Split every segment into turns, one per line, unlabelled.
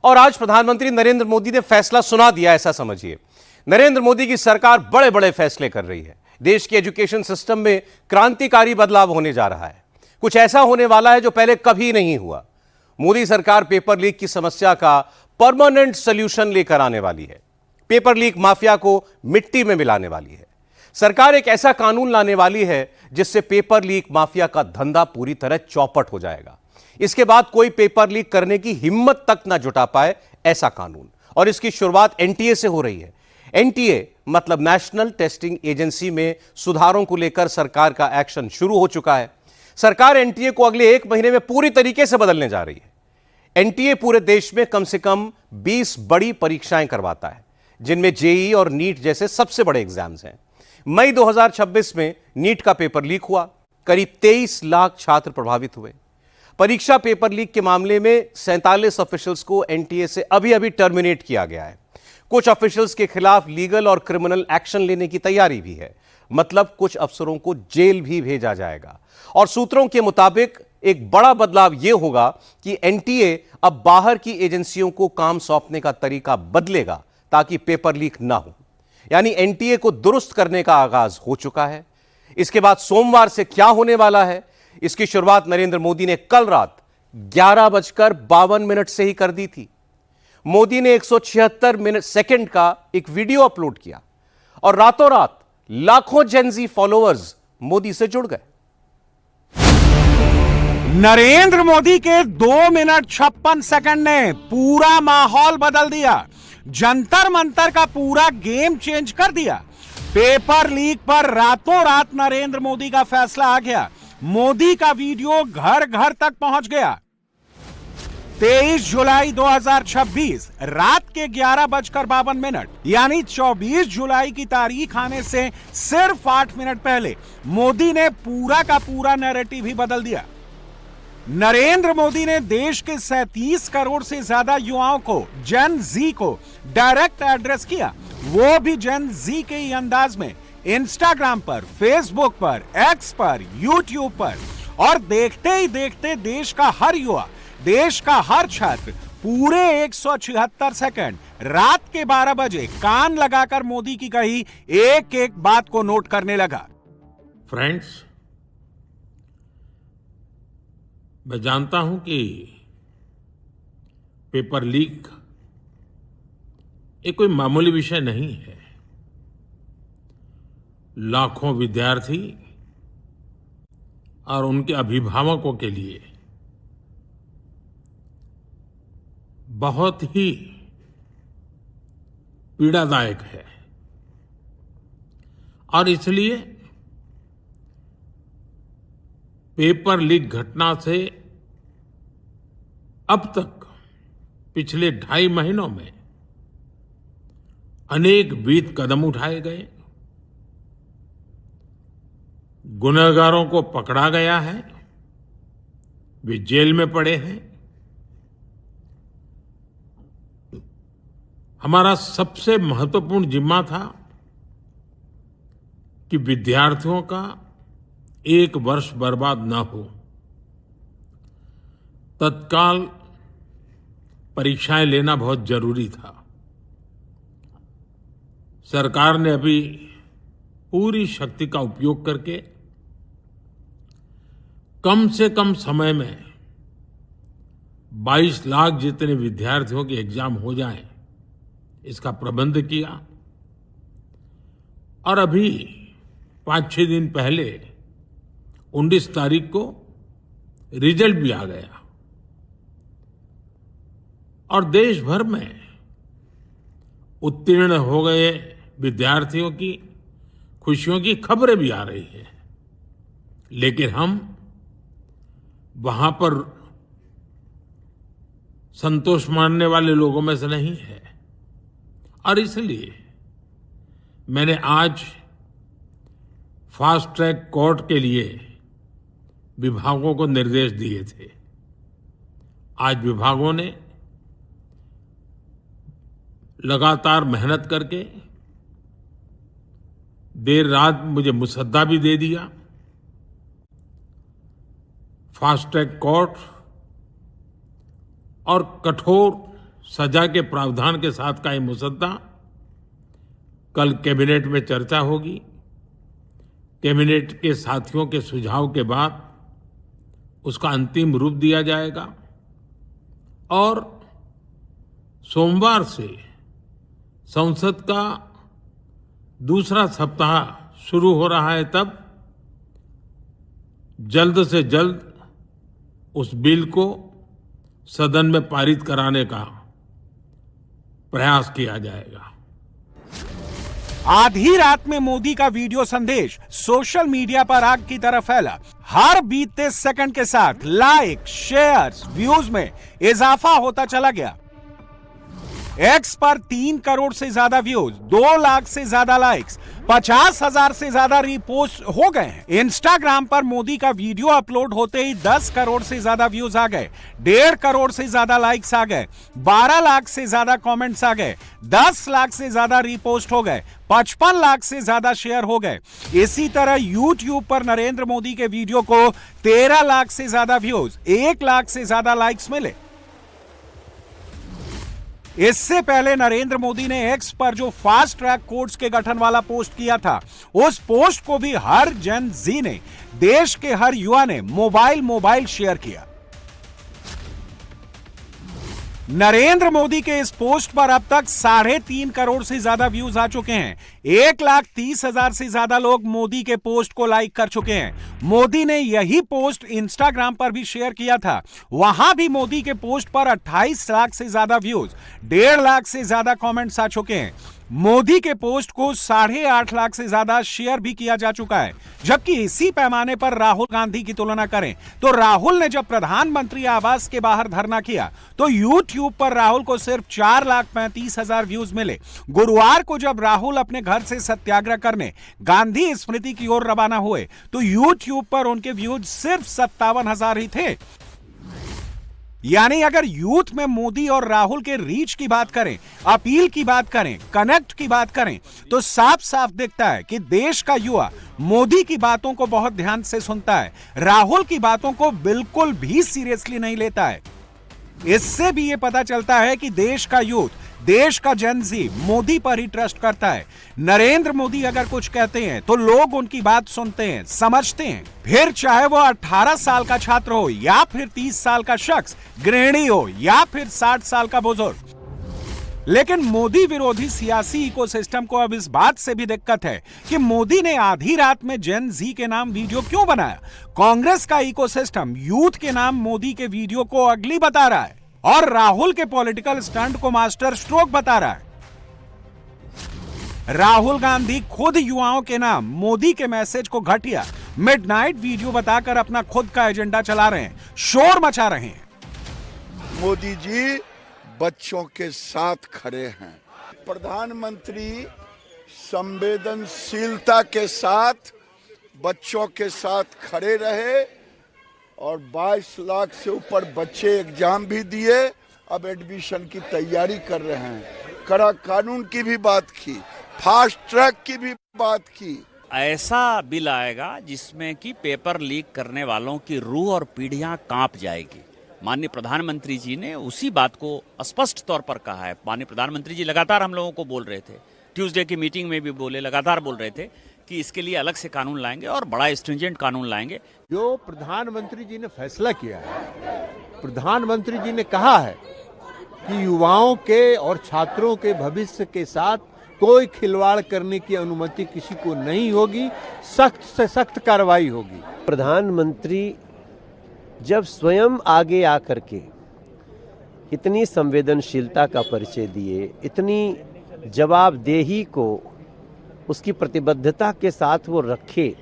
और आज प्रधानमंत्री नरेंद्र मोदी ने फैसला सुना दिया, ऐसा समझिए। नरेंद्र मोदी की सरकार बड़े बड़े फैसले कर रही है। देश के एजुकेशन सिस्टम में क्रांतिकारी बदलाव होने जा रहा है। कुछ ऐसा होने वाला है जो पहले कभी नहीं हुआ। मोदी सरकार पेपर लीक की समस्या का परमानेंट सॉल्यूशन लेकर आने वाली है। पेपर लीक माफिया को मिट्टी में मिलाने वाली है। सरकार एक ऐसा कानून लाने वाली है जिससे पेपर लीक माफिया का धंधा पूरी तरह चौपट हो जाएगा। इसके बाद कोई पेपर लीक करने की हिम्मत तक ना जुटा पाए, ऐसा कानून। और इसकी शुरुआत एनटीए से हो रही है। एनटीए मतलब नेशनल टेस्टिंग एजेंसी में सुधारों को लेकर सरकार का एक्शन शुरू हो चुका है। सरकार एनटीए को अगले 1 महीने में पूरी तरीके से बदलने जा रही है। एनटीए पूरे देश में कम से कम 20 बड़ी परीक्षाएं करवाता है, जिनमें जेईई और नीट जैसे सबसे बड़े एग्जाम्स हैं। मई 2026 में नीट का पेपर लीक हुआ। करीब 23 लाख छात्र प्रभावित हुए। परीक्षा पेपर लीक के मामले में 47 ऑफिशियल्स को एनटीए से अभी टर्मिनेट किया गया है। कुछ ऑफिशियल्स के खिलाफ लीगल और क्रिमिनल एक्शन लेने की तैयारी भी है। मतलब कुछ अफसरों को जेल भी भेजा जाएगा। और सूत्रों के मुताबिक एक बड़ा बदलाव यह होगा कि एनटीए अब बाहर की एजेंसियों को काम सौंपने का तरीका बदलेगा ताकि पेपर लीक ना हो। यानी एनटीए को दुरुस्त करने का आगाज हो चुका है। इसके बाद सोमवार से क्या होने वाला है, इसकी शुरुआत नरेंद्र मोदी ने कल रात 11:52 से ही कर दी थी। मोदी ने 176 सेकंड का एक वीडियो अपलोड किया और रातों रात लाखों जेनजी फॉलोअर्स मोदी से जुड़ गए।
नरेंद्र मोदी के 2 मिनट 56 सेकंड ने पूरा माहौल बदल दिया। जंतर मंतर का पूरा गेम चेंज कर दिया। पेपर लीक पर रातों रात नरेंद्र मोदी का फैसला आ गया। मोदी का वीडियो घर घर तक पहुंच गया। 23 जुलाई 2026 रात के 11:52 यानी 24 जुलाई की तारीख आने से सिर्फ 8 मिनट पहले मोदी ने पूरा का पूरा नैरेटिव ही बदल दिया। नरेंद्र मोदी ने देश के 37 करोड़ से ज्यादा युवाओं को, जेन जी को डायरेक्ट एड्रेस किया, वो भी जेन जी के ही अंदाज में, इंस्टाग्राम पर, फेसबुक पर, एक्स पर, यूट्यूब पर। और देखते ही देखते देश का हर युवा, देश का हर छात्र पूरे 176 सेकंड रात के 12 बजे कान लगाकर मोदी की कही एक एक बात को नोट करने लगा।
फ्रेंड्स, मैं जानता हूं कि पेपर लीक एक कोई मामूली विषय नहीं है। लाखों विद्यार्थी और उनके अभिभावकों के लिए बहुत ही पीड़ादायक है। और इसलिए पेपर लीक घटना से अब तक पिछले 2.5 महीनों में अनेक विध कदम उठाए गए। गुनहगारों को पकड़ा गया है, वे जेल में पड़े हैं। हमारा सबसे महत्वपूर्ण जिम्मा था कि विद्यार्थियों का 1 वर्ष बर्बाद न हो। तत्काल परीक्षाएं लेना बहुत जरूरी था। सरकार ने अभी पूरी शक्ति का उपयोग करके कम से कम समय में 22 लाख जितने विद्यार्थियों के एग्जाम हो जाएं, इसका प्रबंध किया। और अभी 5-6 दिन पहले 19 तारीख को रिजल्ट भी आ गया। और देश भर में उत्तीर्ण हो गए विद्यार्थियों की खुशियों की खबरें भी आ रही हैं। लेकिन हम वहां पर संतोष मानने वाले लोगों में से नहीं है। और इसलिए मैंने आज फास्ट ट्रैक कोर्ट के लिए विभागों को निर्देश दिए थे। आज विभागों ने लगातार मेहनत करके देर रात मुझे मुसद्दा भी दे दिया। फास्ट ट्रैक कोर्ट और कठोर सजा के प्रावधान के साथ का ये मुसद्दा कल कैबिनेट में चर्चा होगी। कैबिनेट के साथियों के सुझाव के बाद उसका अंतिम रूप दिया जाएगा और सोमवार से संसद का दूसरा सप्ताह शुरू हो रहा है, तब जल्द से जल्द उस बिल को सदन में पारित कराने का प्रयास किया जाएगा।
आधी रात में मोदी का वीडियो संदेश सोशल मीडिया पर आग की तरह फैला। हर बीतते सेकंड के साथ लाइक, शेयर्स, व्यूज में इजाफा होता चला गया। एक्स पर 3 करोड़ से ज्यादा व्यूज, 2 लाख से ज्यादा लाइक्स, 50,000 से ज्यादा रीपोस्ट हो गए हैं। इंस्टाग्राम पर मोदी का वीडियो अपलोड होते ही 10 करोड़ से ज्यादा व्यूज आ गए, 1.5 करोड़ से ज्यादा लाइक्स आ गए, 12 लाख से ज्यादा कमेंट्स आ गए, 10 लाख से ज्यादा रीपोस्ट हो गए, 55 लाख से ज्यादा शेयर हो गए। इसी तरह यूट्यूब पर नरेंद्र मोदी के वीडियो को 13 लाख से ज्यादा व्यूज, 1 लाख से ज्यादा लाइक्स मिले। इससे पहले नरेंद्र मोदी ने एक्स पर जो फास्ट ट्रैक कोर्ट्स के गठन वाला पोस्ट किया था, उस पोस्ट को भी हर जन जी ने, देश के हर युवा ने मोबाइल शेयर किया। नरेंद्र मोदी के इस पोस्ट पर अब तक 3.5 करोड़ से ज्यादा व्यूज आ चुके हैं। 1,30,000 से ज्यादा लोग मोदी के पोस्ट को लाइक कर चुके हैं। मोदी ने यही पोस्ट इंस्टाग्राम पर भी शेयर किया था, वहां भी मोदी के पोस्ट पर 28 लाख से ज्यादा व्यूज, 1.5 लाख से ज्यादा कमेंट्स आ चुके हैं। मोदी के पोस्ट को 8.5 लाख से ज्यादा शेयर भी किया जा चुका है। जबकि इसी पैमाने पर राहुल गांधी की तुलना करें तो राहुल ने जब प्रधानमंत्री आवास के बाहर धरना किया तो यूट्यूब पर राहुल को सिर्फ 4,35,000 व्यूज मिले। गुरुवार को जब राहुल अपने घर से सत्याग्रह करने गांधी स्मृति की ओर रवाना हुए तो यूट्यूब पर उनके व्यूज सिर्फ 57,000 ही थे। यानी अगर यूथ में मोदी और राहुल के रीच की बात करें, अपील की बात करें, कनेक्ट की बात करें, तो साफ साफ दिखता है कि देश का युवा मोदी की बातों को बहुत ध्यान से सुनता है, राहुल की बातों को बिल्कुल भी सीरियसली नहीं लेता है। इससे भी यह पता चलता है कि देश का यूथ, देश का जनजी मोदी पर ही ट्रस्ट करता है। नरेंद्र मोदी अगर कुछ कहते हैं तो लोग उनकी बात सुनते हैं, समझते हैं। फिर चाहे वो 18 साल का छात्र हो या फिर 30 साल का शख्स, गृहिणी हो या फिर 60 साल का बुजुर्ग। लेकिन मोदी विरोधी सियासी इकोसिस्टम को अब इस बात से भी दिक्कत है कि मोदी ने आधी रात में जेन जी के नाम वीडियो क्यों बनाया। कांग्रेस का इकोसिस्टम यूथ के नाम मोदी के वीडियो को अगली बता रहा है और राहुल के पॉलिटिकल स्टंट को मास्टर स्ट्रोक बता रहा है। राहुल गांधी खुद युवाओं के नाम मोदी के मैसेज को घटिया मिडनाइट वीडियो बताकर अपना खुद का एजेंडा चला रहे हैं, शोर मचा रहे हैं।
मोदी जी बच्चों के साथ खड़े हैं। प्रधानमंत्री संवेदनशीलता के साथ बच्चों के साथ खड़े रहे और 22 लाख से ऊपर बच्चे एग्जाम भी दिए, अब एडमिशन की तैयारी कर रहे हैं। कड़ा कानून की भी बात की, फास्ट ट्रैक की भी बात की।
ऐसा बिल आएगा जिसमें कि पेपर लीक करने वालों की रूह और पीढ़ियां कांप जाएगी। माननीय प्रधानमंत्री जी ने उसी बात को स्पष्ट तौर पर कहा है। माननीय प्रधानमंत्री जी लगातार हम लोगों को बोल रहे थे, ट्यूसडे की मीटिंग में भी बोले, लगातार बोल रहे थे कि इसके लिए अलग से कानून लाएंगे और बड़ा स्ट्रिंजेंट कानून लाएंगे।
जो प्रधानमंत्री जी ने फैसला किया है, प्रधानमंत्री जी ने कहा है कि युवाओं के और छात्रों के भविष्य के साथ कोई खिलवाड़ करने की अनुमति किसी को नहीं होगी, सख्त से सख्त कार्रवाई होगी।
प्रधानमंत्री जब स्वयं आगे आकर के इतनी संवेदनशीलता का परिचय दिए, इतनी जवाबदेही को उसकी प्रतिबद्धता के साथ वो रखे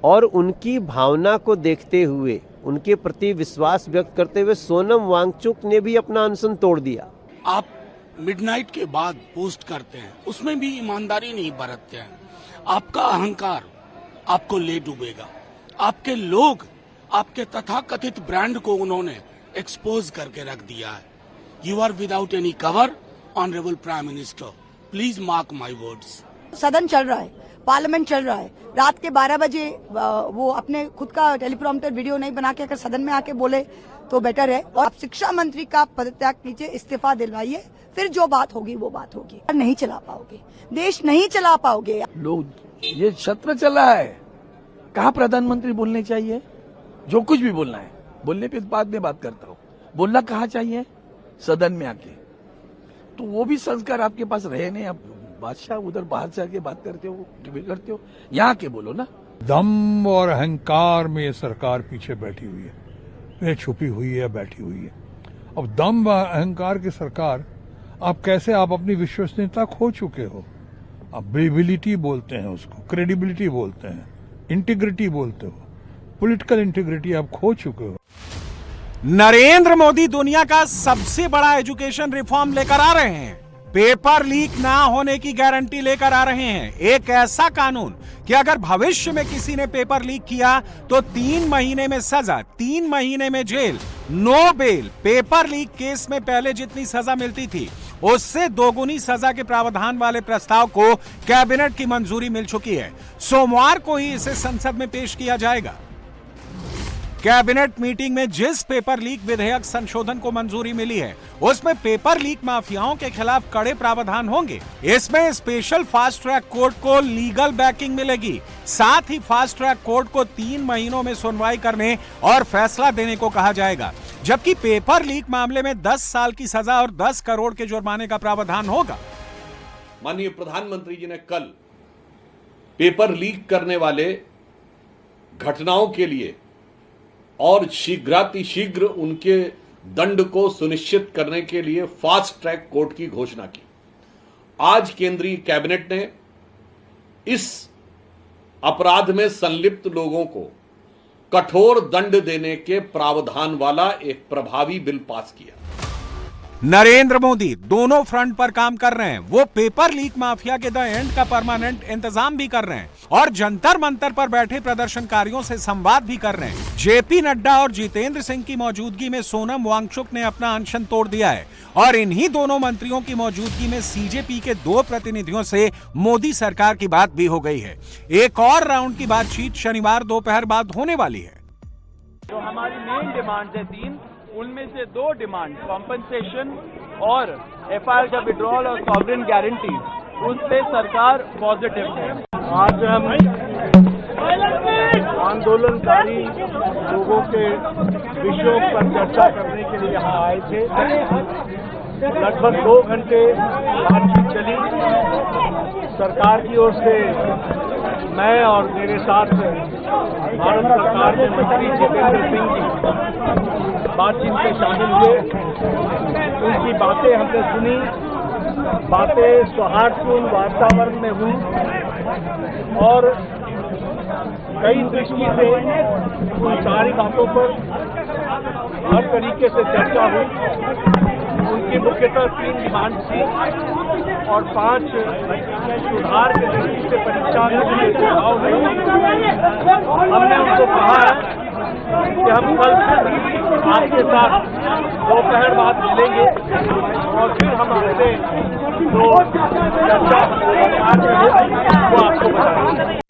और उनकी भावना को देखते हुए, उनके प्रति विश्वास व्यक्त करते हुए सोनम वांगचुक ने भी अपना अनशन तोड़ दिया।
आप मिडनाइट के बाद पोस्ट करते हैं, उसमें भी ईमानदारी नहीं बरतते हैं। आपका अहंकार आपको ले डूबेगा। आपके लोग आपके तथाकथित ब्रांड को उन्होंने एक्सपोज करके रख दिया है। You are without any cover, honourable prime minister, please mark my words.
सदन चल रहा है, पार्लियामेंट चल रहा है, रात के 12 बजे वो अपने खुद का टेलीप्रॉम्प्टर वीडियो नहीं बना के अगर सदन में आके बोले तो बेटर है। और आप शिक्षा मंत्री का पदत्याग कीजिए, इस्तीफा दिलवाइए, फिर जो बात होगी वो बात होगी। नहीं चला पाओगे, देश नहीं चला पाओगे।
लोग ये सत्र चला है, कहाँ प्रधानमंत्री बोलने चाहिए? जो कुछ भी बोलना है बोलने पे बाद में बात करता हूँ, बोलना कहाँ चाहिए? सदन में आके। तो वो भी संस्कार आपके पास रहे नहीं। आप बादशाह उधर बाहर से आके बात करते हो, करते हो, यहाँ के बोलो ना।
दम और अहंकार में ये सरकार पीछे बैठी हुई है, ये छुपी हुई है, बैठी हुई है। अब दम व अहंकार की सरकार, आप कैसे, आप अपनी विश्वसनीयता खो चुके हो। आप ब्रेविलिटी बोलते हैं उसको, क्रेडिबिलिटी बोलते हैं, इंटीग्रिटी बोलते हो, पॉलिटिकल इंटीग्रिटी आप खो चुके हो।
नरेंद्र मोदी दुनिया का सबसे बड़ा एजुकेशन रिफॉर्म लेकर आ रहे हैं। पेपर लीक ना होने की गारंटी लेकर आ रहे हैं। एक ऐसा कानून कि अगर भविष्य में किसी ने पेपर लीक किया तो 3 महीने में सजा, 3 महीने में jail, no bail. Paper leak case में पहले जितनी सजा मिलती थी उससे दोगुनी सजा के प्रावधान वाले प्रस्ताव को कैबिनेट की मंजूरी मिल चुकी है। सोमवार को ही इसे संसद में पेश किया जाएगा। कैबिनेट मीटिंग में जिस पेपर लीक विधेयक संशोधन को मंजूरी मिली है उसमें पेपर लीक माफियाओं के खिलाफ कड़े प्रावधान होंगे। इसमें स्पेशल फास्ट ट्रैक कोर्ट को लीगल बैकिंग मिलेगी। साथ ही फास्ट ट्रैक कोर्ट को 3 महीनों में सुनवाई करने और फैसला देने को कहा जाएगा, जबकि पेपर लीक मामले में 10 साल की सजा और 10 करोड़ के जुर्माने का प्रावधान होगा।
माननीय प्रधानमंत्री जी ने कल पेपर लीक करने वाले घटनाओं के लिए और शीघ्रातिशीघ्र उनके दंड को सुनिश्चित करने के लिए फास्ट ट्रैक कोर्ट की घोषणा की। आज केंद्रीय कैबिनेट ने इस अपराध में संलिप्त लोगों को कठोर दंड देने के प्रावधान वाला एक प्रभावी बिल पास किया।
नरेंद्र मोदी दोनों फ्रंट पर काम कर रहे हैं। वो पेपर लीक माफिया के द एंड का परमानेंट इंतजाम भी कर रहे हैं और जंतर मंतर पर बैठे प्रदर्शनकारियों से संवाद भी कर रहे हैं। जेपी नड्डा और जितेंद्र सिंह की मौजूदगी में सोनम वांगचुक ने अपना अनशन तोड़ दिया है और इन्हीं दोनों मंत्रियों की मौजूदगी में सीजेपी के 2 प्रतिनिधियों से मोदी सरकार की बात भी हो गई है। एक और राउंड की बातचीत शनिवार दोपहर बाद होने वाली है।
तो हमारी मेन डिमांड है 3, उनमें से 2 डिमांड कॉम्पनसेशन और एफआईआर का विड्रॉल और सॉवरेन गारंटी, उस पे सरकार पॉजिटिव है। आज हम आंदोलनकारी लोगों के विषयों पर चर्चा करने के लिए यहाँ आए थे। लगभग 2 घंटे बातचीत चली। सरकार की ओर से मैं और मेरे साथ भारत सरकार के मंत्री जितेंद्र सिंह जी बातचीत में शामिल हुए। उनकी बातें हमने सुनी, बातें सौहार्दपूर्ण वातावरण में हुई और कई दृष्टि से उन सारी बातों पर हर तरीके से चर्चा हुई। उनकी मुख्यतः 3 डिमांड थी और 5 सुधार के दृष्टि से परीक्षा के सुझाव हुए। हमने उनको कहा है कि हम कल आपके साथ दोपहर बाद मिलेंगे और फिर हम आपसे जो चर्चा वो आपको बताएंगे।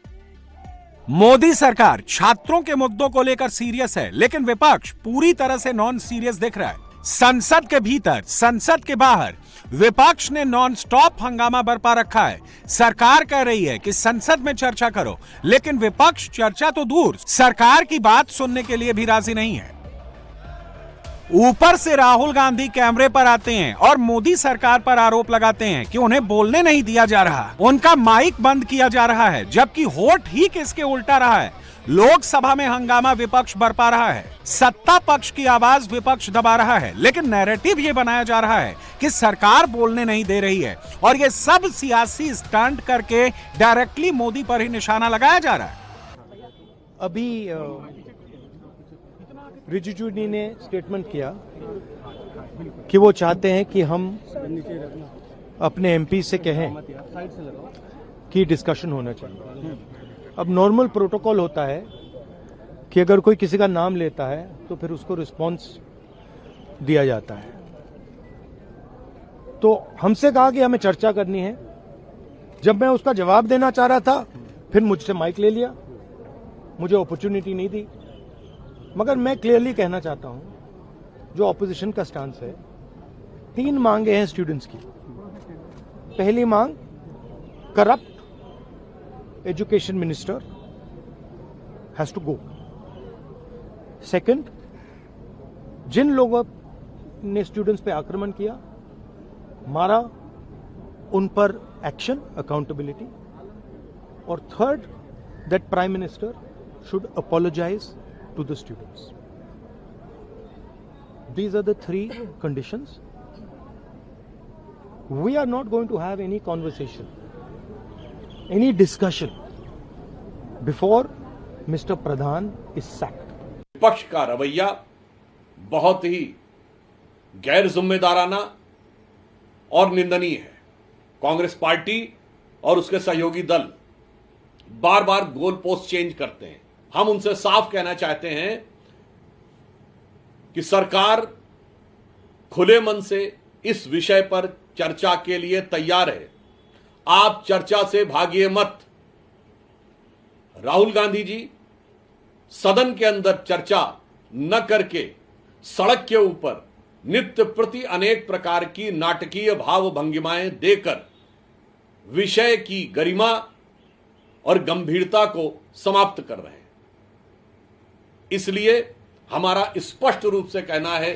मोदी सरकार छात्रों के मुद्दों को लेकर सीरियस है, लेकिन विपक्ष पूरी तरह से नॉन सीरियस दिख रहा है। संसद के भीतर, संसद के बाहर विपक्ष ने नॉन स्टॉप हंगामा बरपा रखा है। सरकार कह रही है कि संसद में चर्चा करो, लेकिन विपक्ष चर्चा तो दूर, सरकार की बात सुनने के लिए भी राजी नहीं है। ऊपर से राहुल गांधी कैमरे पर आते हैं और मोदी सरकार पर आरोप लगाते हैं कि उन्हें बोलने नहीं दिया जा रहा, उनका माइक बंद किया जा रहा है, जबकि होड़ ठीक इसके उल्टा रहा है। लोकसभा में हंगामा विपक्ष बरपा रहा है, सत्ता पक्ष की आवाज विपक्ष दबा रहा है, लेकिन नैरेटिव ये बनाया जा रहा है कि सरकार बोलने नहीं दे रही है और ये सब सियासी स्टंट करके डायरेक्टली मोदी पर ही निशाना लगाया जा रहा है।
अभी रिजिजू जी ने स्टेटमेंट किया कि वो चाहते हैं कि हम अपने एमपी से कहें कि डिस्कशन होना चाहिए। अब नॉर्मल प्रोटोकॉल होता है कि अगर कोई किसी का नाम लेता है तो फिर उसको रिस्पांस दिया जाता है। तो हमसे कहा कि हमें चर्चा करनी है। जब मैं उसका जवाब देना चाह रहा था फिर मुझसे माइक ले लिया, मुझे अपॉर्चुनिटी नहीं दी। मगर मैं क्लियरली कहना चाहता हूं जो ऑपोजिशन का स्टांस है, 3 मांगे हैं स्टूडेंट्स की। पहली मांग, corrupt education minister has to go. Second, जिन लोगों ने स्टूडेंट्स पे आक्रमण किया, मारा, उन पर एक्शन, अकाउंटेबिलिटी। और third, that prime minister should apologize to the students. These are the 3 conditions. We are not going to have any conversation, any discussion before Mr. Pradhan is sacked.
विपक्ष का रवैया बहुत ही गैर जिम्मेदाराना और निंदनीय है। कांग्रेस पार्टी और उसके सहयोगी दल बार बार गोल पोस्ट चेंज करते हैं। हम उनसे साफ कहना चाहते हैं कि सरकार खुले मन से इस विषय पर चर्चा के लिए तैयार है। आप चर्चा से भागिए मत। राहुल गांधी जी सदन के अंदर चर्चा न करके सड़क के ऊपर नित्य प्रति अनेक प्रकार की नाटकीय भाव भंगिमाएं देकर विषय की गरिमा और गंभीरता को समाप्त कर रहे हैं। इसलिए हमारा स्पष्ट रूप से कहना है,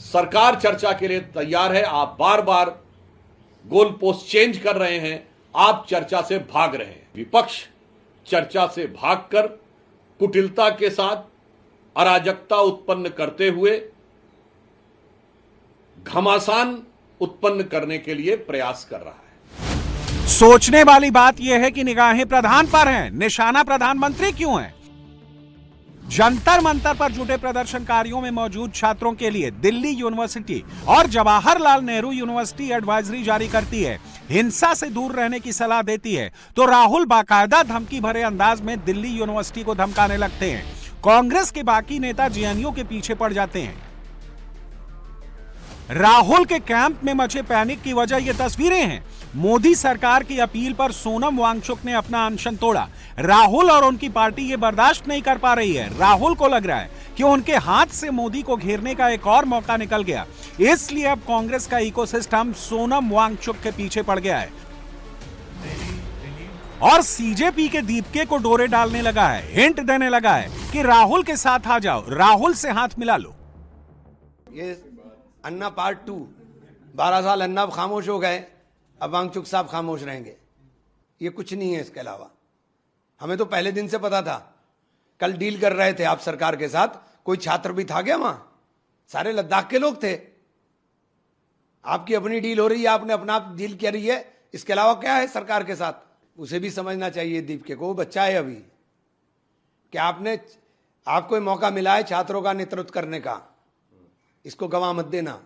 सरकार चर्चा के लिए तैयार है। आप बार बार गोल पोस्ट चेंज कर रहे हैं, आप चर्चा से भाग रहे हैं। विपक्ष चर्चा से भागकर कुटिलता के साथ अराजकता उत्पन्न करते हुए घमासान उत्पन्न करने के लिए प्रयास कर रहा है।
सोचने वाली बात यह है कि निगाहें प्रधान पर हैं, निशाना प्रधानमंत्री क्यों है? जंतर मंतर पर जुटे प्रदर्शनकारियों में मौजूद छात्रों के लिए दिल्ली यूनिवर्सिटी और जवाहरलाल नेहरू यूनिवर्सिटी एडवाइजरी जारी करती है, हिंसा से दूर रहने की सलाह देती है, तो राहुल बाकायदा धमकी भरे अंदाज में दिल्ली यूनिवर्सिटी को धमकाने लगते हैं। कांग्रेस के बाकी नेता जेएनयू के पीछे पड़ जाते हैं। राहुल के कैंप में मचे पैनिक की वजह ये तस्वीरें हैं। मोदी सरकार की अपील पर सोनम वांगचुक ने अपना अनशन तोड़ा। राहुल और उनकी पार्टी ये बर्दाश्त नहीं कर पा रही है। राहुल को लग रहा है कि उनके हाथ से मोदी को घेरने का एक और मौका निकल गया, इसलिए अब कांग्रेस का इकोसिस्टम सोनम वांगचुक के पीछे पड़ गया है और सीजेपी के दीपके को डोरे डालने लगा है, हिंट देने लगा है कि राहुल के साथ आ जाओ, राहुल से हाथ मिला लो।
ये अन्ना पार्ट 2, 12 साल अन्ना खामोश हो गए, अब वांगचुक साहब खामोश रहेंगे। ये कुछ नहीं है इसके अलावा। हमें तो पहले दिन से पता था। कल डील कर रहे थे आप सरकार के साथ, कोई छात्र भी था क्या वहां? सारे लद्दाख के लोग थे। आपकी अपनी डील हो रही है, आपने अपना डील कर रही है, इसके अलावा क्या है सरकार के साथ? उसे भी समझना चाहिए दीपके को, वो बच्चा है अभी, कि आपको मौका मिला है छात्रों का नेतृत्व करने का, इसको गंवा मत देना।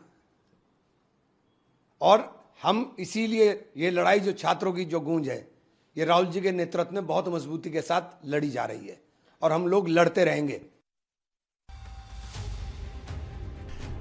और हम इसीलिए ये लड़ाई जो छात्रों की जो गूंज है, ये राहुल जी के नेतृत्व में बहुत मजबूती के साथ लड़ी जा रही है और हम लोग लड़ते रहेंगे।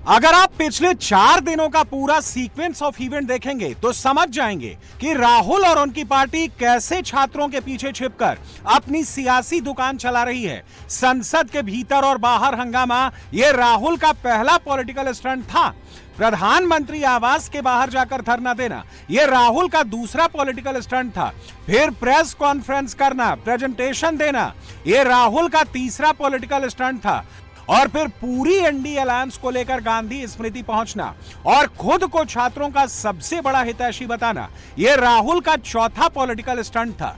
अगर आप पिछले 4 दिनों का पूरा सीक्वेंस ऑफ इवेंट देखेंगे तो समझ जाएंगे कि राहुल और उनकी पार्टी कैसे छात्रों के पीछे छिपकर अपनी सियासी दुकान चला रही है। संसद के भीतर और बाहर हंगामा ये राहुल का पहला पॉलिटिकल स्टंट था। प्रधानमंत्री आवास के बाहर जाकर धरना देना यह राहुल का दूसरा पॉलिटिकल स्टंट था। फिर प्रेस कॉन्फ्रेंस करना, प्रेजेंटेशन देना यह राहुल का तीसरा पॉलिटिकल स्टंट था। और फिर पूरी एनडीए अलायंस को लेकर गांधी स्मृति पहुंचना और खुद को छात्रों का सबसे बड़ा हितैषी बताना यह राहुल का चौथा पॉलिटिकल स्टंट था।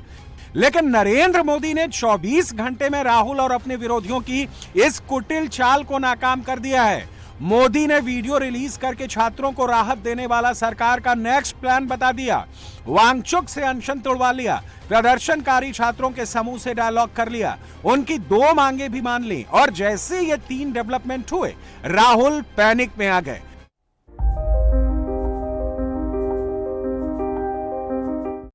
लेकिन नरेंद्र मोदी ने 24 घंटे में राहुल और अपने विरोधियों की इस कुटिल चाल को नाकाम कर दिया है। मोदी ने वीडियो रिलीज करके छात्रों को राहत देने वाला सरकार का नेक्स्ट प्लान बता दिया। वांगचुक से अनशन तोड़वा लिया, प्रदर्शनकारी छात्रों के समूह से डायलॉग कर लिया, उनकी 2 मांगे भी मान ली और जैसे ये 3 डेवलपमेंट हुए, राहुल पैनिक में आ गए।